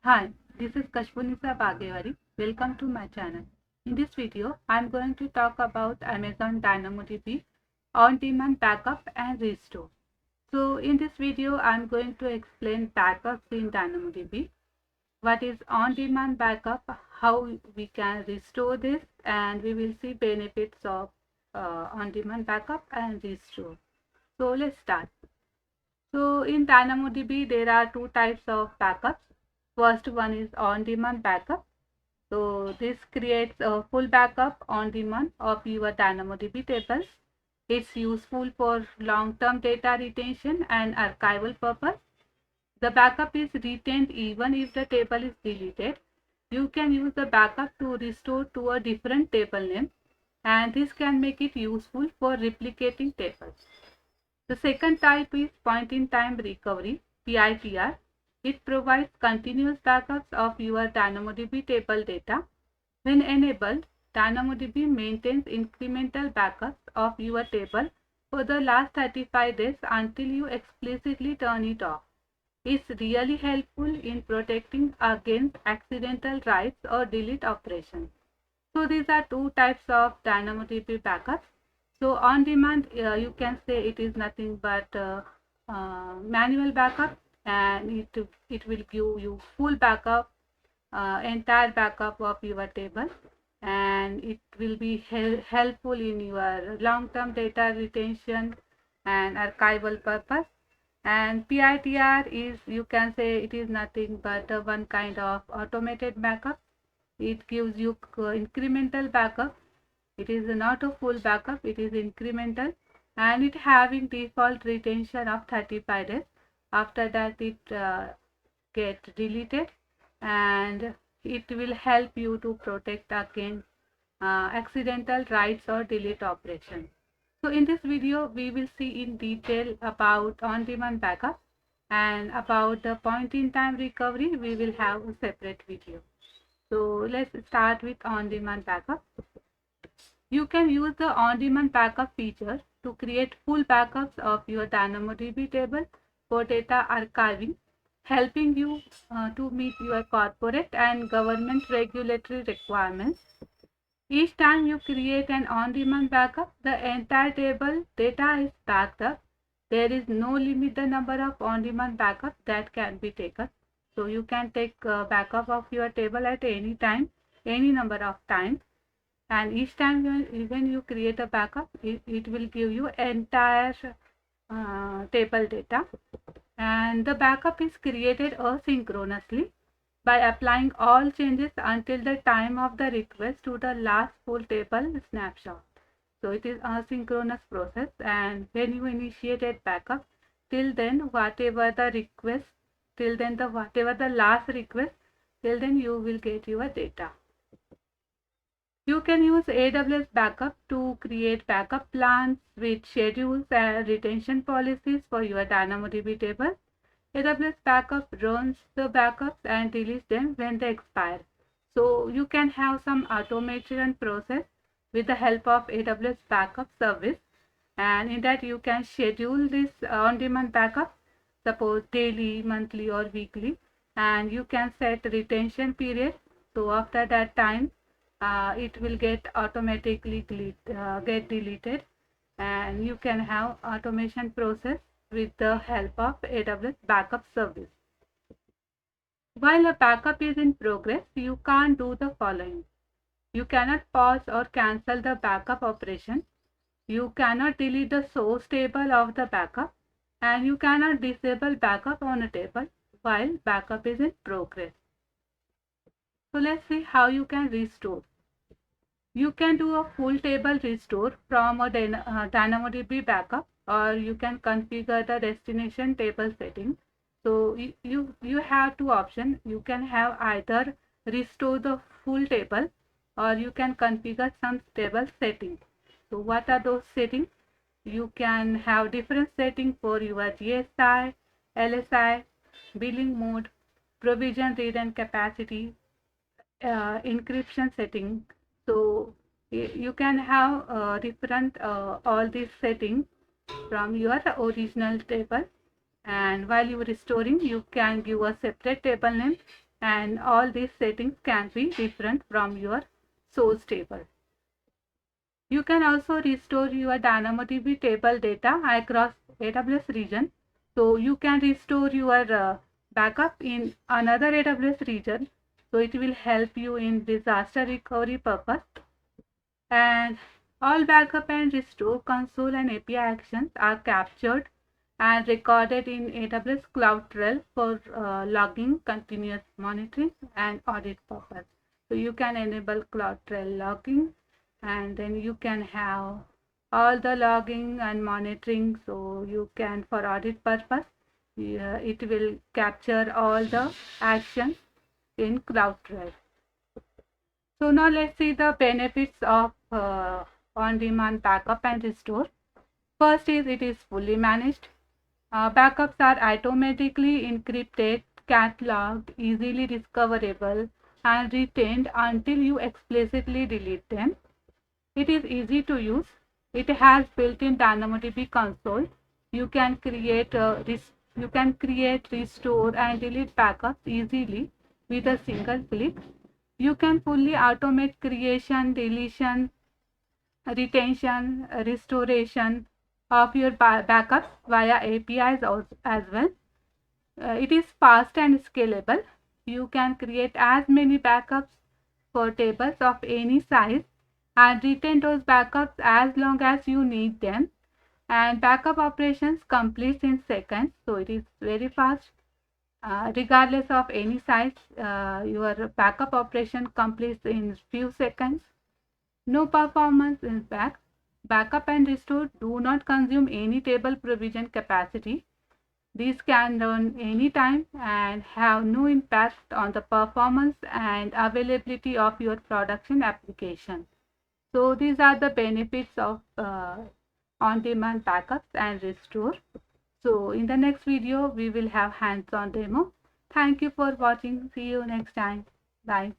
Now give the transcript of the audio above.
Hi, this is Kashpunisa Bagewari. Welcome to my channel. In this video, I am going to talk about Amazon DynamoDB on-demand backup and restore. So in this video, I am going to explain backups in DynamoDB, what is on-demand backup, how we can restore this, and we will see benefits of on-demand backup and restore. So let's start. So in DynamoDB, there are two types of backups. First one is on-demand backup. So this creates a full backup on demand of your DynamoDB tables. It's useful for long-term data retention and archival purpose. The backup is retained even if the table is deleted. You can use the backup to restore to a different table name, and this can make it useful for replicating tables. The second type is point-in-time recovery, PITR. It provides continuous backups of your DynamoDB table data. When enabled, DynamoDB maintains incremental backups of your table for the last 35 days until you explicitly turn it off. It's really helpful in protecting against accidental writes or delete operations. So these are two types of DynamoDB backups. So on demand, you can say it is nothing but manual backup, and it will give you full backup, entire backup of your table, and it will be helpful in your long-term data retention and archival purpose. And PITR is, you can say it is nothing but one kind of automated backup. It gives you incremental backup. It is not a full backup, it is incremental, and it having default retention of 35 days. After that it get deleted, and it will help you to protect against accidental writes or delete operations. So in this video, we will see in detail about on-demand backup, and about the point-in-time recovery, we will have a separate video. So let's start with on-demand backup. You can use the on-demand backup feature to create full backups of your DynamoDB table for data archiving, helping you to meet your corporate and government regulatory requirements. Each time you create an on-demand backup, the entire table data is backed up. There is no limit the number of on-demand backups that can be taken. So you can take backup of your table at any time, any number of times. And each time when you create a backup, it will give you entire table data. And the backup is created asynchronously by applying all changes until the time of the request to the last full table snapshot. So it is asynchronous process, and when you initiated backup, till then whatever the request, till then whatever the last request, till then you will get your data. You can use AWS Backup to create backup plans with schedules and retention policies for your DynamoDB table. AWS Backup runs the backups and deletes them when they expire. So you can have some automation process with the help of AWS Backup service, and in that you can schedule this on-demand backup, suppose daily, monthly or weekly, and you can set retention period. So after that time, it will get automatically get deleted, and you can have automation process with the help of AWS backup service. While a backup is in progress, you can't do the following. You cannot pause or cancel the backup operation. You cannot delete the source table of the backup, and you cannot disable backup on a table while backup is in progress. So let's see how you can restore. You can do a full table restore from a DynamoDB backup, or you can configure the destination table setting. So you have two options. You can have either restore the full table, or you can configure some table settings. So what are those settings? You can have different settings for your GSI, LSI, billing mode, provision read and capacity, encryption setting. So you can have different all these settings from your original table, and while you are restoring, you can give a separate table name and all these settings can be different from your source table. You can also restore your DynamoDB table data across AWS region. So you can restore your backup in another AWS region. So it will help you in disaster recovery purpose. And all backup and restore console and API actions are captured and recorded in AWS CloudTrail for logging, continuous monitoring, and audit purpose. So you can enable CloudTrail logging, and then you can have all the logging and monitoring. So you can, for audit purpose, it will capture all the actions in CloudTrail. So now let's see the benefits of on-demand backup and restore. First is it is fully managed. Backups are automatically encrypted, cataloged, easily discoverable, and retained until you explicitly delete them. It is easy to use. It has built-in DynamoDB console. You can create, restore, and delete backups easily with a single click. You can fully automate creation, deletion, retention, restoration of your backups via APIs as well. It is fast and scalable. You can create as many backups for tables of any size and retain those backups as long as you need them. And backup operations completes in seconds, so it is very fast. Regardless of any size, your backup operation completes in few seconds. No performance impact. Backup and restore do not consume any table provision capacity. These can run anytime and have no impact on the performance and availability of your production application. So these are the benefits of on-demand backups and restore. So in the next video, we will have hands-on demo. Thank you for watching. See you next time. Bye.